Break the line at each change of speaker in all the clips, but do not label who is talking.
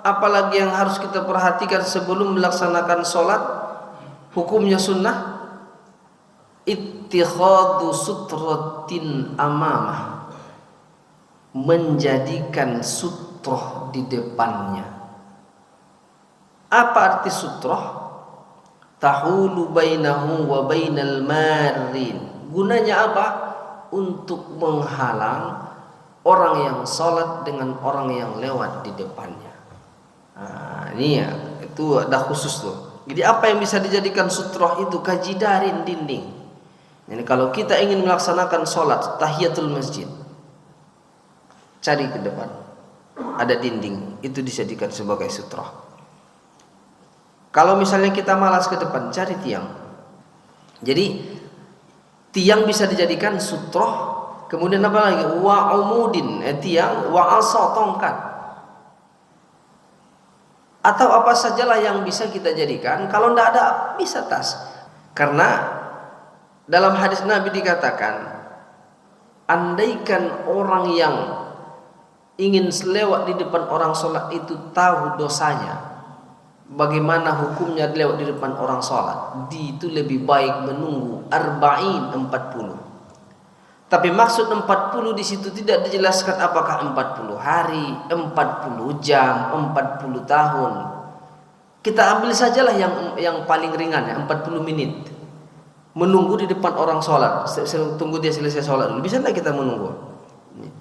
apalagi yang harus kita perhatikan sebelum melaksanakan sholat, hukumnya sunnah, ittikhadu sutratin amamah, menjadikan sutroh di depannya. Apa arti sutroh? Tahulu bainahu wa bainal marin. Gunanya apa? Untuk menghalang orang yang sholat dengan orang yang lewat di depannya. Nah, ini ya, itu ada khusus tuh. Jadi apa yang bisa dijadikan sutroh itu? Kajidarin, dinding. Jadi kalau kita ingin melaksanakan sholat tahiyatul masjid, cari ke depan, ada dinding, itu dijadikan sebagai sutroh. Kalau misalnya kita malas ke depan, cari tiang. Jadi tiang bisa dijadikan sutroh. Kemudian apa lagi? Wa umudin, tiang, wa asa, tongkat. Atau apa sajalah yang bisa kita jadikan. Kalau tidak ada, bisa tas. Karena dalam hadis Nabi dikatakan, andaikan orang yang ingin lewat di depan orang sholat itu tahu dosanya, bagaimana hukumnya lewat di depan orang sholat, itu lebih baik menunggu 40. Tapi maksud 40 di situ tidak dijelaskan apakah 40 hari, 40 jam, 40 tahun. Kita ambil sajalah yang paling ringan ya, 40 menit. Menunggu di depan orang sholat, tunggu dia selesai sholat dulu. Bisa tidak kita menunggu?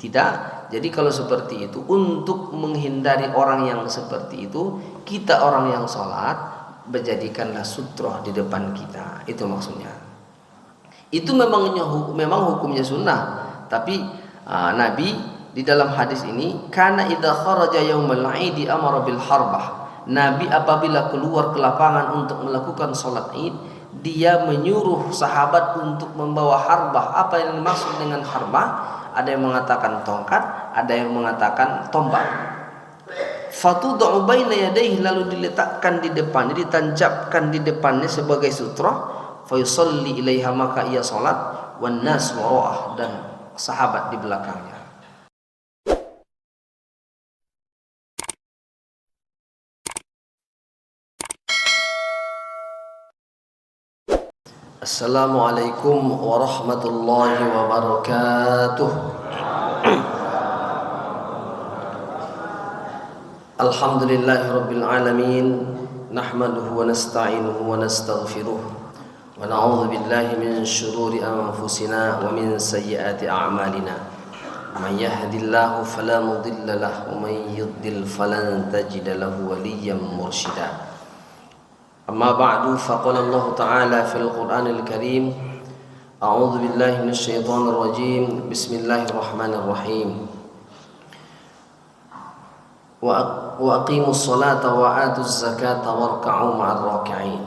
Tidak. Jadi kalau seperti itu, untuk menghindari orang yang seperti itu, kita orang yang sholat, menjadikanlah sutroh di depan kita. Itu maksudnya. Itu memang hukumnya sunnah. Tapi Nabi di dalam hadis ini, karena idza kharaja yaumal 'idi amara bil harbah. Nabi apabila keluar ke lapangan untuk melakukan sholat Id, dia menyuruh sahabat untuk membawa harbah. Apa yang dimaksud dengan harbah? Ada yang mengatakan tongkat, ada yang mengatakan tombak. Fatud'u baina yadayhi, lalu diletakkan di depannya, ditancapkan di depannya sebagai sutroh. Fa yusalli ilaiha, maka ia salat, wan nas wara'ah, dan sahabat di belakangnya. Assalamualaikum warahmatullahi wabarakatuh. Alhamdulillahirabbil alamin, nahmaduhu wa nasta'inuhu wa nastaghfiruh, wa na'udzu billahi min shururi anfusina wa min sayyiati a'malina. Man yahdihillahu fala mudilla lahu wa man yudlil falan tajida lahu waliyyan mursyida. Amma ba'du, faqala Allah Ta'ala fil Qur'anil Karim, a'udzu billahi minasy syaithanir rajim, bismillahirrahmanirrahim. Wa aqimus salata wa atuz zakata warka'u ma'ar raki'in.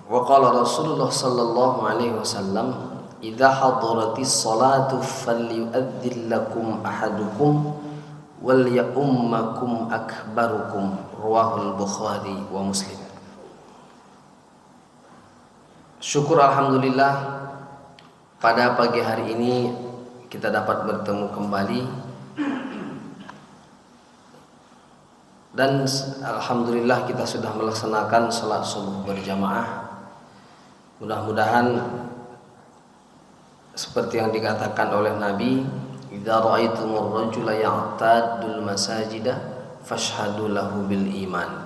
Wa qala Rasulullah sallallahu alaihi wasallam, idza hadaratis salatu falyu'adzil lakum ahadukum wal ya'ummakum akbarukum. Rawahul Bukhari wa Muslim. Syukur alhamdulillah, pada pagi hari ini kita dapat bertemu kembali, dan alhamdulillah kita sudah melaksanakan salat subuh berjamaah. Mudah-mudahan seperti yang dikatakan oleh Nabi, idza ra'aitumur rajula ya'tadul masajida fashhadu lahu bil iman.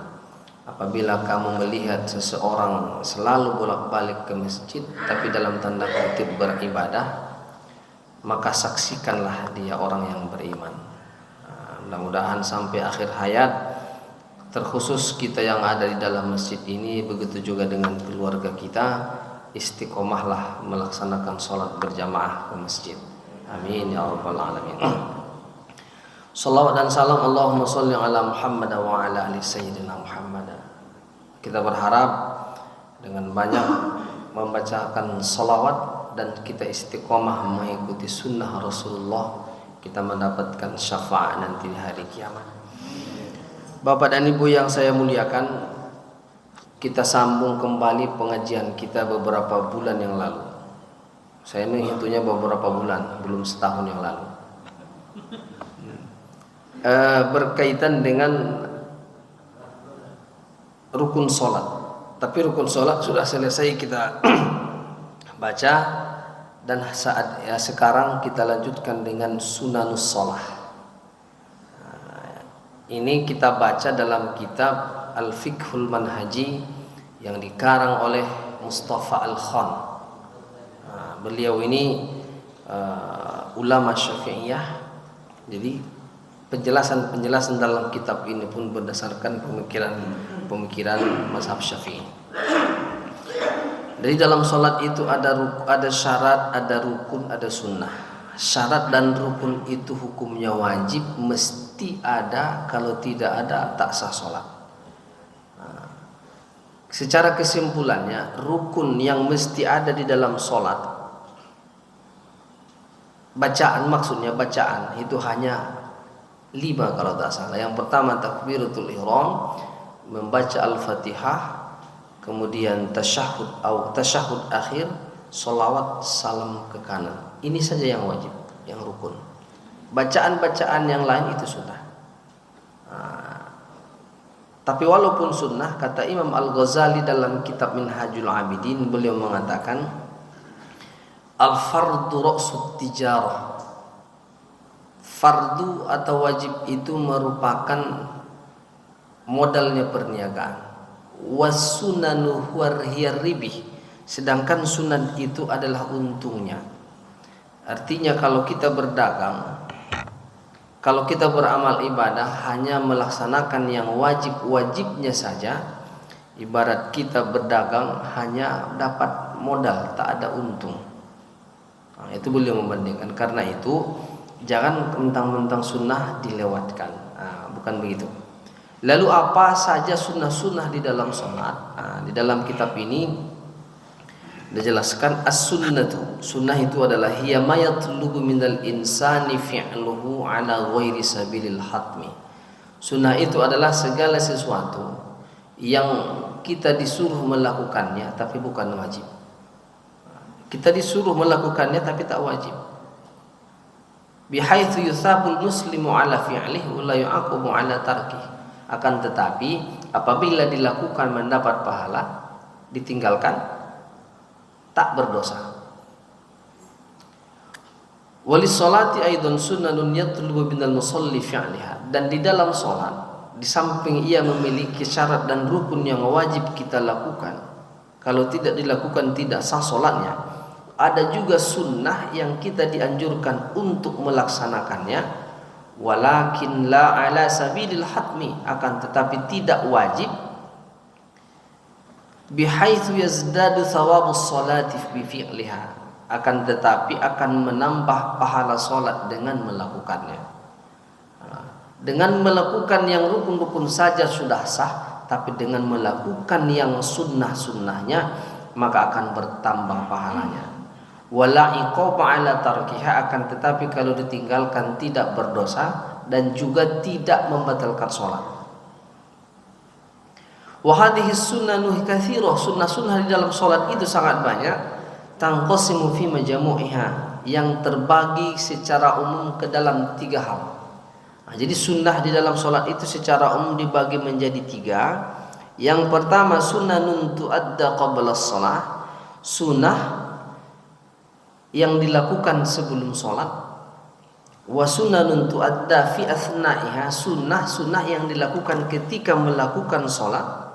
Apabila kamu melihat seseorang selalu bolak-balik ke masjid tapi dalam tanda kutip beribadah, maka saksikanlah dia orang yang beriman. Mudah-mudahan sampai akhir hayat, terkhusus kita yang ada di dalam masjid ini, begitu juga dengan keluarga kita, istiqomahlah melaksanakan sholat berjamaah ke masjid. Amin ya rabbal alamin. Salawat dan salam Allahumma sholli ala Muhammad wa ala ali sayyidina Muhammad. Kita berharap dengan banyak membacakan salawat dan kita istiqomah mengikuti sunnah Rasulullah, kita mendapatkan syafaat nanti di hari kiamat. Bapak dan Ibu yang saya muliakan, kita sambung kembali pengajian kita beberapa bulan yang lalu. Saya menghitungnya beberapa bulan, belum setahun yang lalu. Berkaitan dengan rukun sholat. Tapi rukun sholat sudah selesai kita baca, dan sekarang kita lanjutkan dengan sunanus sholah. Ini kita baca dalam kitab Al-Fiqhul Manhaji yang dikarang oleh Mustafa Al-Khan. Beliau ini ulama Syafi'iyah. Jadi penjelasan dalam kitab ini pun berdasarkan pemikiran mazhab Syafi'i. Dari dalam sholat itu ada syarat, ada rukun, ada sunnah. Syarat dan rukun itu hukumnya wajib, mesti ada. Kalau tidak ada, tak sah sholat. Secara kesimpulannya, rukun yang mesti ada di dalam sholat, bacaan itu hanya 5 kalau tak salah. Yang pertama takbiratul ihram, membaca al-fatihah, kemudian tasyahud akhir, sholawat, salam ke kanan. Ini saja yang wajib, yang rukun. Bacaan-bacaan yang lain itu sunnah. Tapi walaupun sunnah, kata Imam Al-Ghazali dalam kitab Minhajul Abidin, beliau mengatakan al-fardu ra'sut tijarah. Fardu atau wajib itu merupakan modalnya perniagaan. Was-sunanu huwar ribih. Sedangkan sunan itu adalah untungnya. Artinya kalau kita berdagang, kalau kita beramal ibadah hanya melaksanakan yang wajib-wajibnya saja, ibarat kita berdagang hanya dapat modal, tak ada untung. Itu beliau membandingkan. Karena itu jangan mentang-mentang sunnah dilewatkan. Bukan begitu. Lalu apa saja sunnah-sunnah di dalam sholat? Di dalam kitab ini dijelaskan as-sunnatu. Sunnah itu adalah hiya ma yatlubu minal insani fi'luhu ala ghairi sabilil hatmi. Sunnah itu adalah segala sesuatu yang kita disuruh melakukannya tapi bukan wajib. Kita disuruh melakukannya tapi tak wajib. Bihaitsu yusabul muslimu ala fi'lihi wa la yu'aqabu ala tarkihi. Akan tetapi apabila dilakukan mendapat pahala, ditinggalkan tak berdosa. Walis sholati aidan sunnanun yatlubu minal musalli fi'liha. Dan di dalam sholat, di samping ia memiliki syarat dan rukun yang wajib kita lakukan, kalau tidak dilakukan tidak sah sholatnya, ada juga sunnah yang kita dianjurkan untuk melaksanakannya, walakin la ala sabilil hatmi, akan tetapi tidak wajib, bihaitsu yazdadu thawabus sholati bi fi'liha, akan tetapi akan menambah pahala sholat dengan melakukannya. Dengan melakukan yang rukun-rukun saja sudah sah, tapi dengan melakukan yang sunnah-sunnahnya maka akan bertambah pahalanya. Wala iqaba ala tarkiha, akan tetapi kalau ditinggalkan tidak berdosa dan juga tidak membatalkan sholat. Wa hadhihi sunnanu katsirah. Sunnah-sunnah di dalam sholat itu sangat banyak. Tanqasimu fi majamu'iha, yang terbagi secara umum ke dalam 3 hal. Jadi sunnah di dalam sholat itu secara umum dibagi menjadi 3. Yang pertama sunnanun tu'adda qabla shalah, sunnah yang dilakukan sebelum sholat. Wa sunnanun tu'adda fi athna'iha, sunnah yang dilakukan ketika melakukan sholat.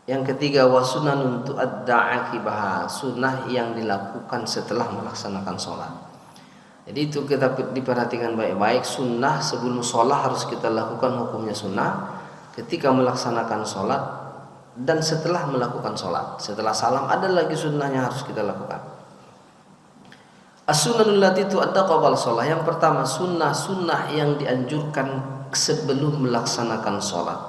Yang ketiga wa sunnanun tu'adda aqibaha, sunnah yang dilakukan setelah melaksanakan sholat. Jadi itu kita diperhatikan baik-baik. Sunnah sebelum sholat harus kita lakukan, hukumnya sunnah. Ketika melaksanakan sholat dan setelah melakukan sholat, setelah salam ada lagi sunnahnya harus kita lakukan. As-sunnanul lati tu'adda qabla sholat. Yang pertama sunnah yang dianjurkan sebelum melaksanakan sholat.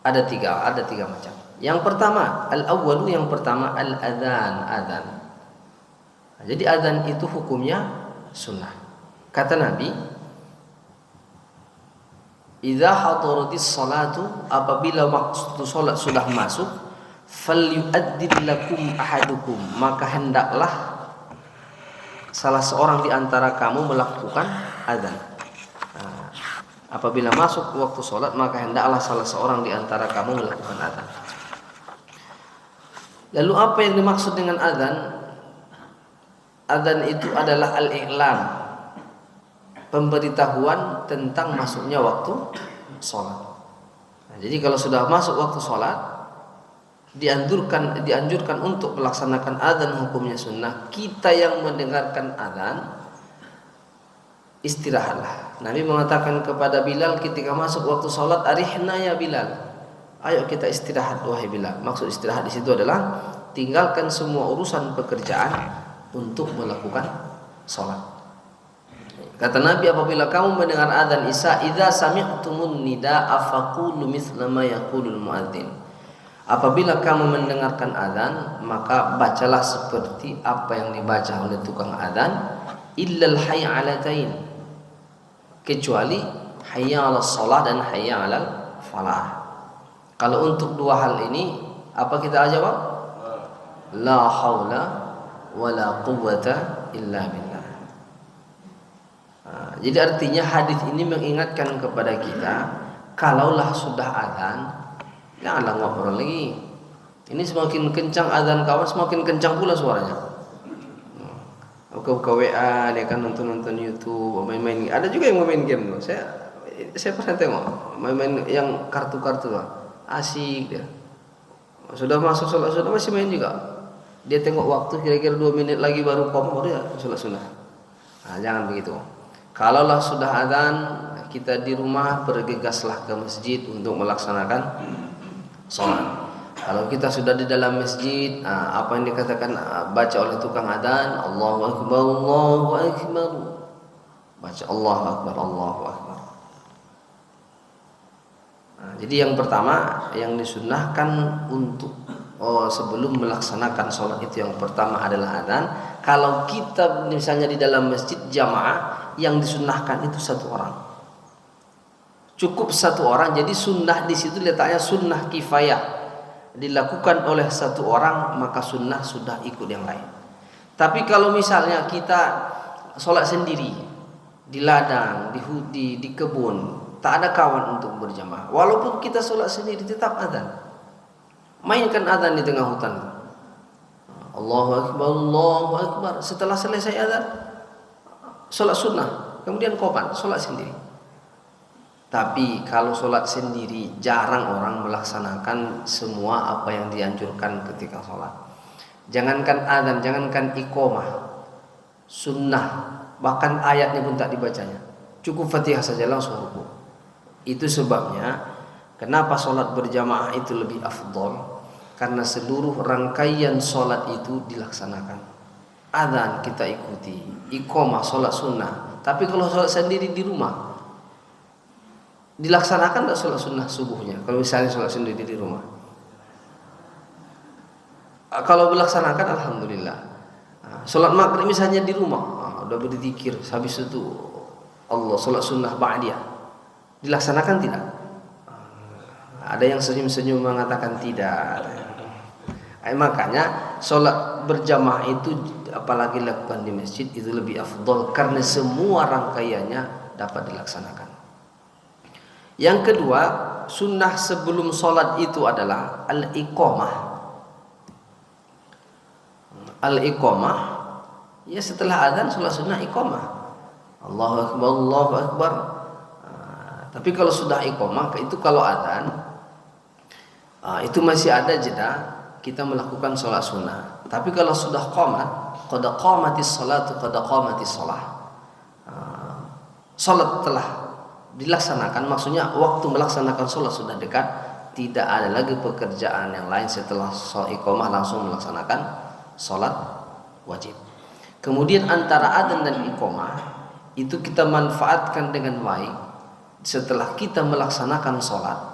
Ada tiga macam. Yang pertama al-awwalu, yang pertama al-adzan. Jadi adzan itu hukumnya sunnah. Kata Nabi, idza hadaratis salatu, apabila waktu salat sudah masuk, falyu'addin lakum ahadukum, maka hendaklah salah seorang di antara kamu melakukan adzan. Apabila masuk waktu sholat, maka hendaklah salah seorang di antara kamu melakukan adzan. Lalu apa yang dimaksud dengan adzan? Adzan itu adalah al-i'lam, pemberitahuan tentang masuknya waktu sholat. Nah, jadi kalau sudah masuk waktu sholat, dianjurkan untuk melaksanakan adzan, hukumnya sunnah. Kita yang mendengarkan adzan, istirahatlah. Nabi mengatakan kepada Bilal ketika masuk waktu sholat, arihna ya Bilal, ayo kita istirahat wahai Bilal. Maksud istirahat di situ adalah tinggalkan semua urusan pekerjaan untuk melakukan sholat. Kata Nabi, apabila kamu mendengar adzan isya, idza sami'tumun nidaa faqulu mithla ma yaqulul muadzin. Apabila kamu mendengarkan adzan, maka bacalah seperti apa yang dibaca oleh tukang adzan, illal hayya 'alatain, kecuali hayya 'alas shalah dan hayya 'alal falah. Kalau untuk dua hal ini apa kita jawab? La haula wala quwwata illa billah. Jadi artinya hadis ini mengingatkan kepada kita, kalaulah sudah adzan, janganlah ngobrol lagi. Ini semakin kencang adzan kawan, semakin kencang pula suaranya. Buka WA, dia kan nonton YouTube, main-main. Ada juga yang main game loh. Saya pernah tengok main-main yang kartu-kartu lah. Asik dia. Sudah masuk sholat sudah masih main juga. Dia tengok waktu kira-kira 2 menit lagi baru baru ya sholat sunnah. Nah, jangan begitu. Kalaulah sudah adzan, kita di rumah bergegaslah ke masjid untuk melaksanakan sholat. Kalau kita sudah di dalam masjid, apa yang dikatakan baca oleh tukang adzan, Allahu akbar, Allahu akbar. Baca Allahu akbar, Allahu akbar. Jadi yang pertama yang disunnahkan untuk sebelum melaksanakan sholat itu, yang pertama adalah adzan. Kalau kita misalnya di dalam masjid jamaah, yang disunnahkan itu satu orang. Cukup satu orang. Jadi sunnah di situ letaknya sunnah kifayah. Dilakukan oleh satu orang, maka sunnah sudah ikut yang lain. Tapi kalau misalnya kita sholat sendiri di ladang, di kebun, tak ada kawan untuk berjamaah, walaupun kita sholat sendiri tetap adzan. Mainkan adzan di tengah hutan. Allahu akbar, Allahu akbar. Setelah selesai adzan, sholat sunnah, kemudian qomat, sholat sendiri. Tapi kalau sholat sendiri, jarang orang melaksanakan semua apa yang dianjurkan ketika sholat. Jangankan adzan, jangankan iqamah, sunnah, bahkan ayatnya pun tak dibacanya. Cukup Fatihah saja langsung rukuk. Itu sebabnya kenapa sholat berjamaah itu lebih afdol, karena seluruh rangkaian sholat itu dilaksanakan. Adzan kita ikuti, iqamah sholat sunnah. Tapi kalau sholat sendiri di rumah, dilaksanakan tak sholat sunnah subuhnya? Kalau misalnya sholat sendiri di rumah, kalau dilaksanakan alhamdulillah. Sholat maghrib misalnya di rumah, udah berzikir, habis itu Allah sholat sunnah ba'diyah, dilaksanakan tidak? Ada yang senyum-senyum mengatakan tidak. Makanya sholat berjamaah itu apalagi lakukan di masjid itu lebih afdol, karena semua rangkaiannya dapat dilaksanakan. Yang kedua, sunnah sebelum sholat itu adalah al-iqamah. Al-iqamah, ya setelah adzan sholat sunnah iqamah. Allahu akbar, Allahu akbar. Tapi kalau sudah iqamah, itu kalau adzan, itu masih ada jeda kita melakukan sholat sunnah. Tapi kalau sudah qomat, qad qamatis sholatu, qad qamatis sholah. Sholat telah dilaksanakan, maksudnya waktu melaksanakan sholat sudah dekat, tidak ada lagi pekerjaan yang lain setelah sholat iqamah, langsung melaksanakan sholat wajib. Kemudian antara adzan dan iqamah itu kita manfaatkan dengan baik. Setelah kita melaksanakan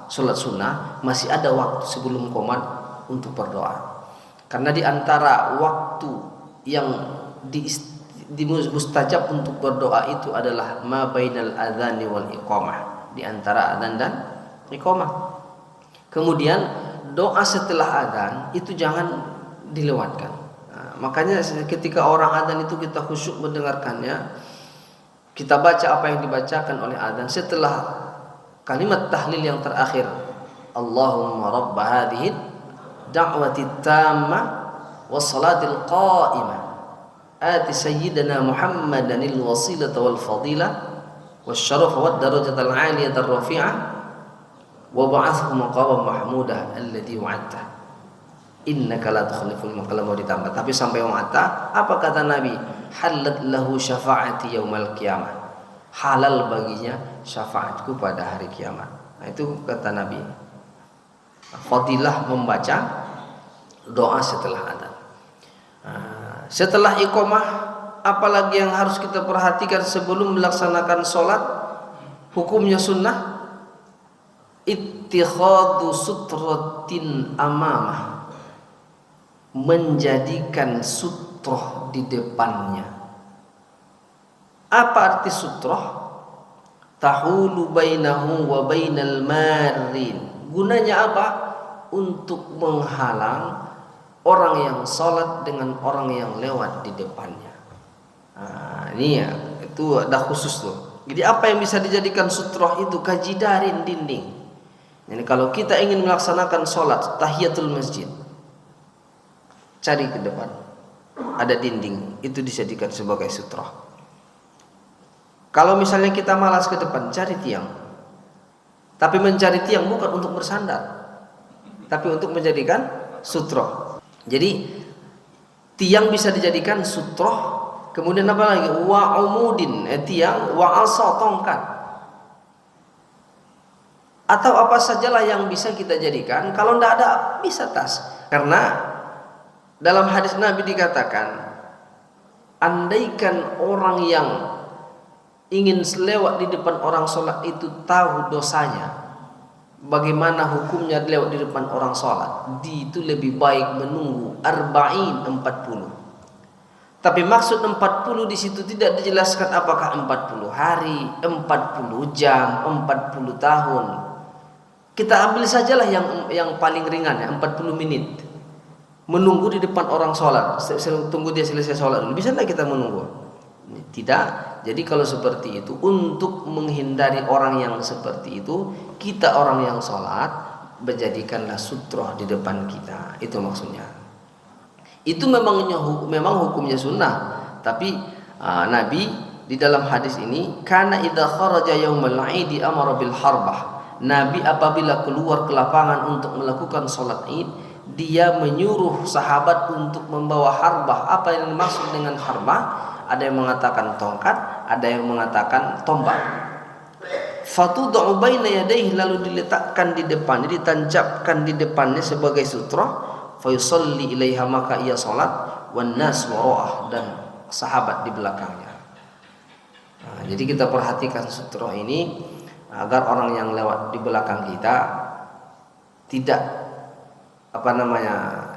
sholat sunnah, masih ada waktu sebelum qomat untuk berdoa. Karena di antara waktu yang mustajab untuk berdoa itu adalah ma bainal adzani wal iqamah, di antara adzan dan iqamah. Kemudian doa setelah adzan itu jangan dilewatkan. Makanya ketika orang adzan itu kita khusyuk mendengarkannya, kita baca apa yang dibacakan oleh adzan. Setelah kalimat tahlil yang terakhir, Allahumma rabb hadhihi da'wati tammah wassalatil qa'imah ati sayyidina Muhammadanil wasilata wal fadilah wasyarafa wad darajatal 'aliyatar rafi'ah wa ba'athu maqaman mahmudah alladhi wa'adta innaka la tukhliful mi'ad. Mau ditambah tapi sampai wa'adta, apa kata Nabi? Halat lahu syafa'ati yaumal qiyamah, halal baginya syafaatku pada hari kiamat. Nah, itu kata Nabi. Fadilah membaca doa setelah adzan. Setelah iqamah, apalagi yang harus kita perhatikan sebelum melaksanakan sholat? Hukumnya sunnah ittikhadu sutratin amamah, menjadikan sutroh di depannya. Apa arti sutroh? Tahulu bainahu wa bainal marin. Gunanya apa? Untuk menghalang orang yang sholat dengan orang yang lewat di depannya. Nah, ini ya, itu ada khusus tuh. Jadi apa yang bisa dijadikan sutroh itu? Kajidarin, dinding. Jadi kalau kita ingin melaksanakan sholat tahiyatul masjid, cari ke depan, ada dinding, itu dijadikan sebagai sutroh. Kalau misalnya kita malas ke depan, cari tiang. Tapi mencari tiang bukan untuk bersandar, tapi untuk menjadikan sutroh. Jadi tiang bisa dijadikan sutroh. Kemudian apa lagi? Wa umudin, tiang, wa asa, tongkat. Atau apa sajalah yang bisa kita jadikan. Kalau tidak ada, bisa tas. Karena dalam hadis Nabi dikatakan, andaikan orang yang ingin lewat di depan orang sholat itu tahu dosanya, bagaimana hukumnya lewat di depan orang sholat, itu lebih baik menunggu arba'in 40. Tapi maksud 40 di situ tidak dijelaskan apakah 40 hari, 40 jam, 40 tahun. Kita ambil sajalah yang paling ringan ya, 40 menit. Menunggu di depan orang sholat, tunggu dia selesai sholat dulu. Bisa tidak kita menunggu? Tidak. Jadi kalau seperti itu, untuk menghindari orang yang seperti itu, kita orang yang sholat, menjadikanlah sutroh di depan kita. Itu maksudnya. Itu memang hukumnya sunnah. Tapi Nabi di dalam hadis ini, karena idza kharaja yaumal 'idi amara bil harbah. Nabi apabila keluar ke lapangan untuk melakukan sholat Id, dia menyuruh sahabat untuk membawa harbah. Apa yang dimaksud dengan harbah? Ada yang mengatakan tongkat, ada yang mengatakan tombak. Fatud'u baina yadayhi, lalu diletakkan di depan, ditancapkan di depannya sebagai sutroh. Fa yusalli ilaiha, maka ia salat, wan nas wara'ah, dan sahabat di belakangnya. Nah, jadi kita perhatikan sutroh ini agar orang yang lewat di belakang kita tidak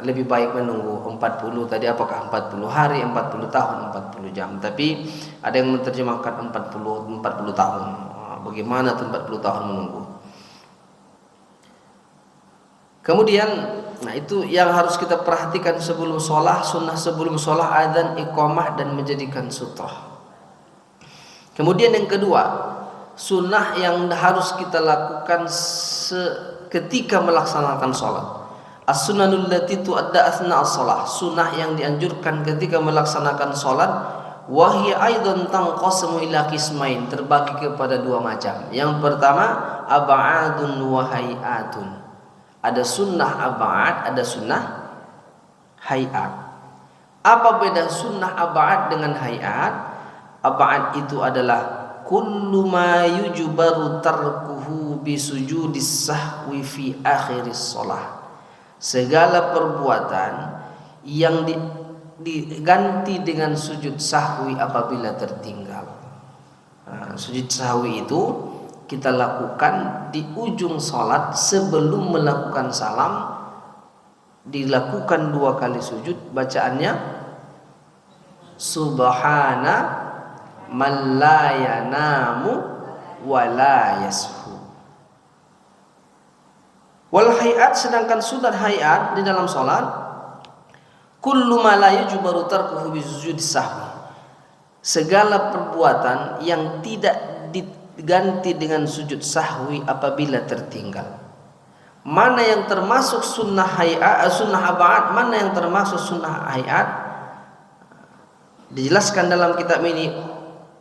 lebih baik menunggu 40 tadi, apakah 40 hari, 40 tahun, 40 jam. Tapi ada yang menerjemahkan 40 tahun. Bagaimana tuh 40 tahun menunggu? Kemudian, nah itu yang harus kita perhatikan sebelum sholat, sunnah sebelum sholat, adzan, iqamah, dan menjadikan sutroh. Kemudian yang kedua, sunnah yang harus kita lakukan ketika melaksanakan sholat. As-sunanul lati tu'adda asna as-shalah, sunnah yang dianjurkan ketika melaksanakan sholat. Wahia aidan tanqasimu ila qismain, terbagi kepada dua macam. Yang pertama, ab'adun wa hay'atun. Ada sunnah ab'ad, ada sunnah hay'at. Apa beda sunnah ab'ad dengan hay'at? Ab'ad itu adalah kullu ma yujbaru tarkuhu bisujudis sahwi fi akhiris shalah. Segala perbuatan yang diganti dengan sujud sahwi apabila tertinggal. Nah, sujud sahwi itu kita lakukan di ujung sholat sebelum melakukan salam. Dilakukan 2 kali sujud, bacaannya subhana man la yanamu wa la yashu. Wal hayat, sedangkan sunat hayat di dalam sholat, kullu ma la yujbaru tarkuhu bisujud sahwi, segala perbuatan yang tidak diganti dengan sujud sahwi apabila tertinggal. Mana yang termasuk sunnah hayat, sunnah abad, mana yang termasuk sunnah hayat, dijelaskan dalam kitab ini.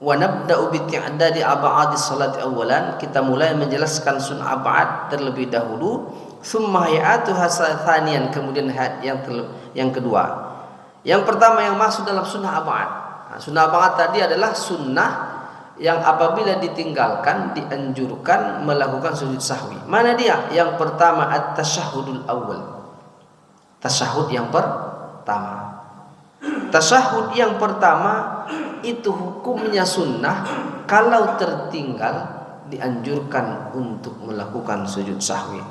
Wa nabda'u bi i'dadi ab'adis salati awalan, kita mulai menjelaskan sunnah abad terlebih dahulu, summa hayatuha tsaniyan, kemudian hayat yang kedua. Yang pertama yang masuk dalam sunnah abad. Sunnah abad tadi adalah sunnah yang apabila ditinggalkan dianjurkan melakukan sujud sahwi. Mana dia? Yang pertama at-tasyahhudul awal. Tasyahud yang pertama. Tasyahud yang pertama itu hukumnya sunnah, kalau tertinggal dianjurkan untuk melakukan sujud sahwi.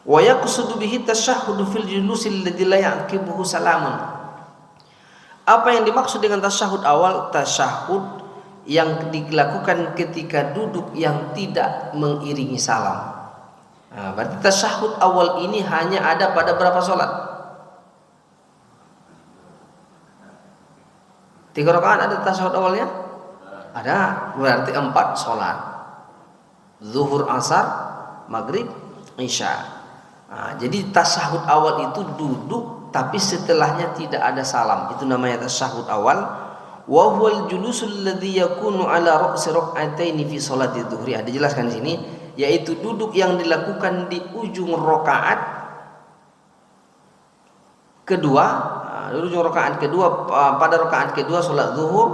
Wa yaqsudu bihi tasyahhudu fil julusil ladzi la yaqibuhu salamun. Apa yang dimaksud dengan tasyahud awal? Tasyahud yang dilakukan ketika duduk yang tidak mengiringi salam. Berarti tasyahud awal ini hanya ada pada berapa sholat? 3 rakaat ada tasyahud awalnya? Ada, berarti 4 sholat. Zuhur, asar, maghrib, isya. Jadi tasyahud awal itu duduk tapi setelahnya tidak ada salam. Itu namanya tasyahud awal. Wa huwal julusul ladzi yakunu ala ra'si rak'ataini fi sholati dzuhri. Ada jelaskan di sini, yaitu duduk yang dilakukan di ujung rakaat kedua, ujung rakaat kedua pada rakaat kedua salat zuhur,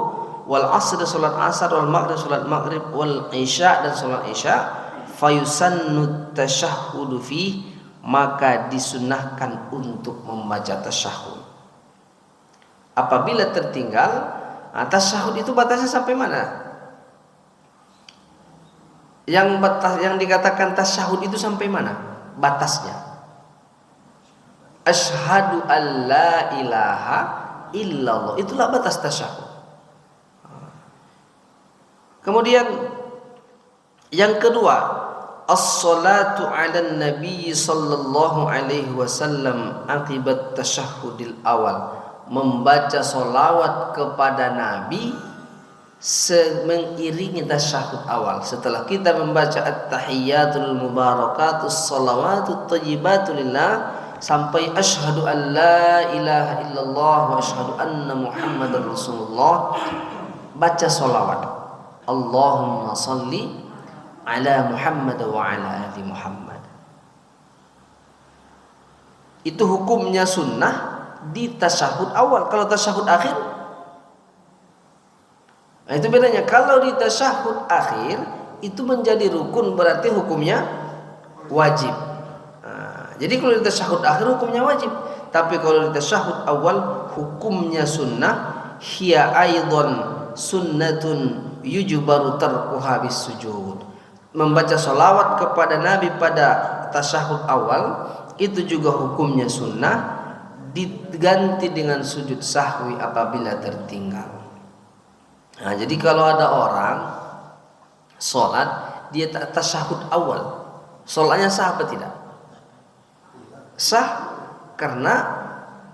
wal asr salat asar, wal maghrib salat maghrib, wal isya dan salat isya. Fayusannu tasyahhudu fi, maka disunnahkan untuk membaca tasyahud. Apabila tertinggal, tasyahud itu batasnya sampai mana? Yang dikatakan tasyahud itu sampai mana batasnya? Asyhadu an la ilaha illallah, itulah batas tasyahud. Kemudian yang kedua, as-salatu 'alan nabi sallallahu alaihi wasallam akibat tasyahudil awal, membaca solawat kepada Nabi mengiringi tasyahud awal. Setelah kita membaca at-tahiyyatul mubarakatus salawatut thayyibatu lillah sampai asyhadu an la ilaha illallah wa asyhadu anna muhammadar rasulullah, baca solawat Allahumma salli ala Muhammad wa ala ali Muhammad. Itu hukumnya sunnah di tasyahud awal. Kalau tasyahud akhir, itu bedanya. Kalau di tasyahud akhir itu menjadi rukun, berarti hukumnya wajib. Jadi kalau di tasyahud akhir hukumnya wajib, tapi kalau di tasyahud awal hukumnya sunnah. Hiya aidan sunnatun yujbaru tarkuha bis sujud. Membaca sholawat kepada Nabi pada tasyahud awal itu juga hukumnya sunnah, diganti dengan sujud sahwi apabila tertinggal. Jadi kalau ada orang sholat dia tasyahud awal, sholatnya sah apa tidak? Sah, karena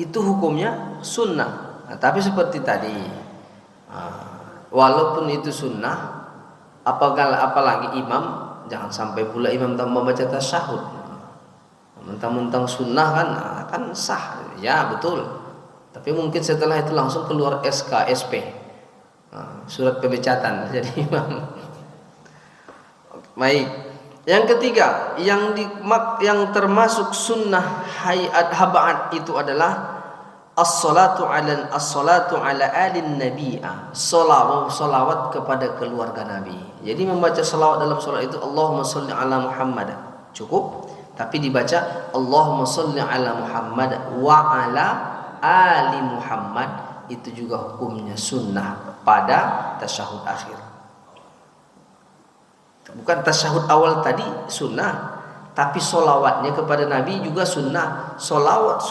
itu hukumnya sunnah. Tapi seperti tadi, walaupun itu sunnah, apalagi imam, jangan sampai pula imam tak membaca tasyahud. Mentang-mentang sunnah kan sah, ya betul. Tapi mungkin setelah itu langsung keluar SK, SP, surat pemecatan jadi imam. Baik. Yang ketiga, yang termasuk sunnah hayat haba'at itu adalah as-salatu ala alin nabi, salawat kepada keluarga Nabi. Jadi membaca salawat dalam salat itu Allahumma sholli ala Muhammad cukup, tapi dibaca Allahumma sholli ala Muhammad wa ala ali Muhammad, itu juga hukumnya sunnah pada tasyahud akhir. Bukan tasyahud awal tadi sunnah, tapi solawatnya kepada Nabi juga sunnah. Solawat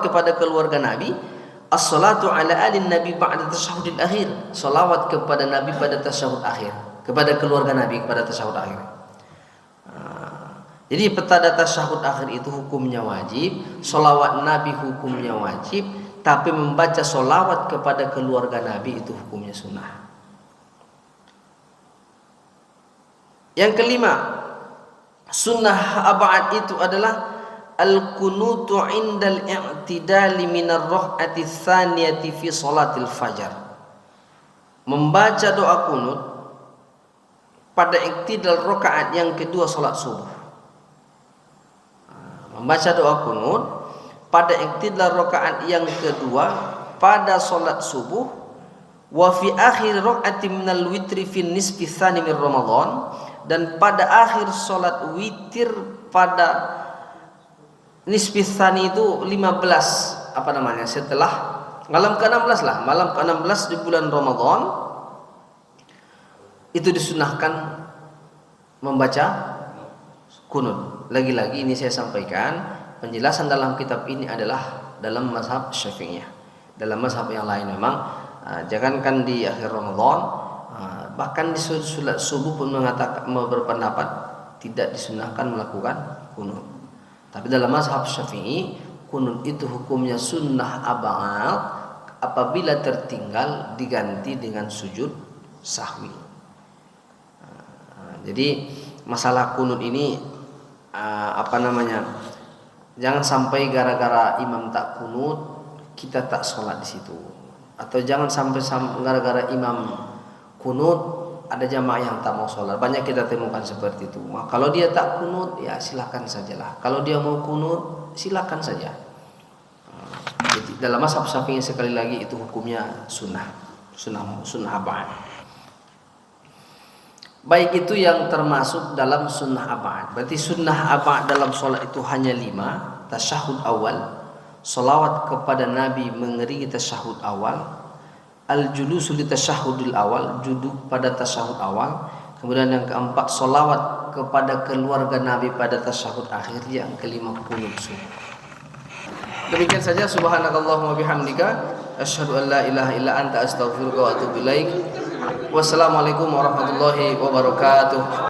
kepada keluarga Nabi, as-salatu ala alin Nabi ba'da tasyahudil akhir, solawat kepada Nabi pada tasyahud akhir, kepada keluarga Nabi pada tasyahud akhir. Jadi pada tasyahud akhir itu hukumnya wajib, solawat Nabi hukumnya wajib, tapi membaca solawat kepada keluarga Nabi itu hukumnya sunnah. Yang kelima, sunnah ab'ad itu adalah al-kunutu indal i'tidali minar rak'ati tsaniyati fi salatil fajar. Membaca doa kunut pada iktidal rakaat yang kedua salat subuh. Membaca doa kunut pada iktidal rakaat yang kedua pada salat subuh, wa fi akhir rak'ati minal witri fi nisfi tsani min Ramadan, dan pada akhir salat witir pada nisfi tsani itu 15 setelah malam ke-16 lah, malam ke-16 di bulan Ramadan itu disunahkan membaca kunut. Lagi-lagi ini saya sampaikan, penjelasan dalam kitab ini adalah dalam mazhab Syafi'iyah. Dalam mazhab yang lain memang jangankan di akhir Ramadan, bahkan di salat subuh pun mengatakan, berpendapat tidak disunahkan melakukan kunut. Tapi dalam mazhab Syafi'i, kunut itu hukumnya sunnah ab'ad apabila tertinggal diganti dengan sujud sahwi. Jadi masalah kunut ini jangan sampai gara-gara imam tak kunut kita tak sholat di situ, atau jangan sampai gara-gara imam kunut ada jamaah yang tak mau sholat. Banyak kita temukan seperti itu. Kalau dia tak kunut ya silakan sajalah, kalau dia mau kunut silakan saja. Jadi dalam mazhab Syafi'i sekali lagi itu hukumnya sunnah ab'ad. Baik, itu yang termasuk dalam sunnah ab'ad. Berarti sunnah ab'ad dalam sholat itu hanya 5. Tasyahud awal, salawat kepada Nabi mengeri tasyahud awal, al-julusu li tasyahudil awal, duduk pada tasyahud awal. Kemudian yang keempat, salawat kepada keluarga Nabi pada tasyahud akhir. Yang kelima, kunut subuh. Demikian saja. Subhanakallahumma bihamdika asyhadu an la ilaha illa anta astaghfiruka wa atubu ilaik. Wassalamualaikum warahmatullahi wabarakatuh.